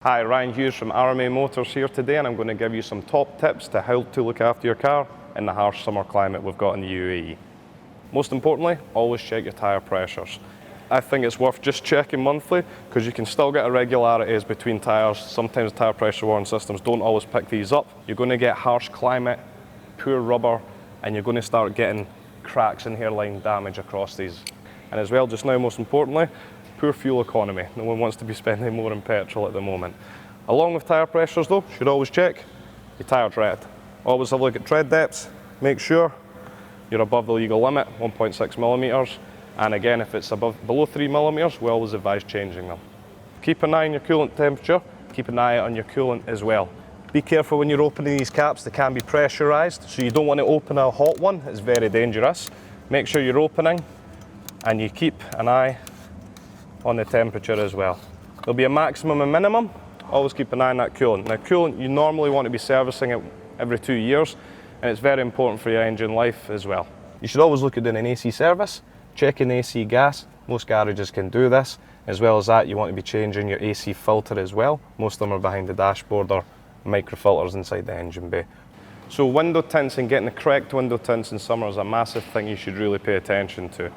Hi, Ryan Hughes from RMA Motors here today, and I'm going to give you some top tips to how to look after your car in the harsh summer climate we've got in the UAE. Most importantly, always check your tyre pressures. I think it's worth just checking monthly because you can still get irregularities between tyres. Sometimes tyre pressure warning systems don't always pick these up. You're going to get harsh climate, poor rubber, and you're going to start getting cracks and hairline damage across these. And as well, just now, most importantly, poor fuel economy. No one wants to be spending more on petrol at the moment. Along with tyre pressures though, you should always check your tyre tread. Always have a look at tread depths, make sure you're above the legal limit, 1.6 millimetres. And again, if it's below 3 millimetres, we always advise changing them. Keep an eye on your coolant temperature, keep an eye on your coolant as well. Be careful when you're opening these caps, they can be pressurised, so you don't want to open a hot one, it's very dangerous. Make sure you're opening and you keep an eye on the temperature as well. There'll be a maximum and minimum, always keep an eye on that coolant. Now coolant, you normally want to be servicing it every 2 years, and it's very important for your engine life as well. You should always look at doing an AC service, checking AC gas. Most garages can do this. As well as that, you want to be changing your AC filter as well. Most of them are behind the dashboard or microfilters inside the engine bay. So window tints and getting the correct window tints in summer is a massive thing you should really pay attention to.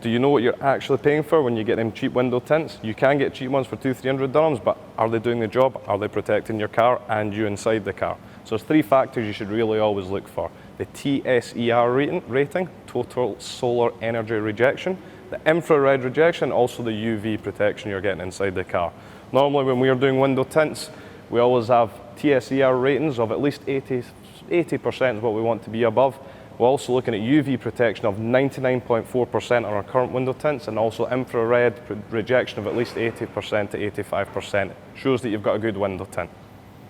Do you know what you're actually paying for when you get them cheap window tints? You can get cheap ones for 200-300 dirhams, but are they doing the job? Are they protecting your car and you inside the car? So there's three factors you should really always look for. The TSER rating, total solar energy rejection, the infrared rejection, also the UV protection you're getting inside the car. Normally when we are doing window tints, we always have TSER ratings of at least 80% is what we want to be above. We're also looking at UV protection of 99.4% on our current window tints, and also infrared rejection of at least 80% to 85%. Shows that you've got a good window tint.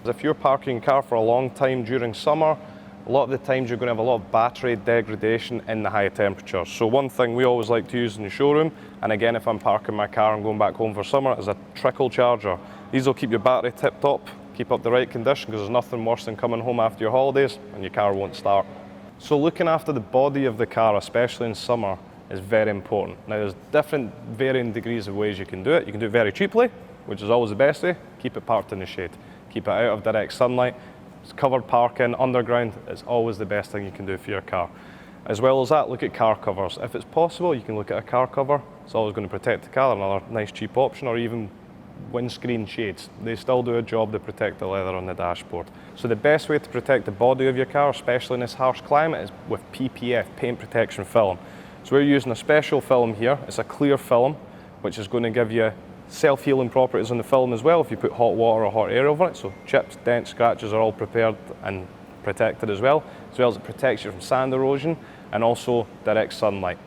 If you're parking your car for a long time during summer, a lot of the times you're going to have a lot of battery degradation in the high temperatures. So one thing we always like to use in the showroom, and again if I'm parking my car and going back home for summer, is a trickle charger. These will keep your battery tip top, keep up the right condition, because there's nothing worse than coming home after your holidays and your car won't start. So looking after the body of the car, especially in summer, is very important. Now there's different varying degrees of ways you can do it. You can do it very cheaply, which is always the best way. Keep it parked in the shade. Keep it out of direct sunlight. It's covered parking, underground, it's always the best thing you can do for your car. As well as that, look at car covers. If it's possible, you can look at a car cover. It's always going to protect the car, another nice cheap option, or even windscreen shades. They still do a job to protect the leather on the dashboard. So the best way to protect the body of your car, especially in this harsh climate, is with PPF, paint protection film. So we're using a special film here. It's a clear film, which is going to give you self-healing properties on the film as well if you put hot water or hot air over it. So chips, dents, scratches are all prepared and protected as well as it protects you from sand erosion and also direct sunlight.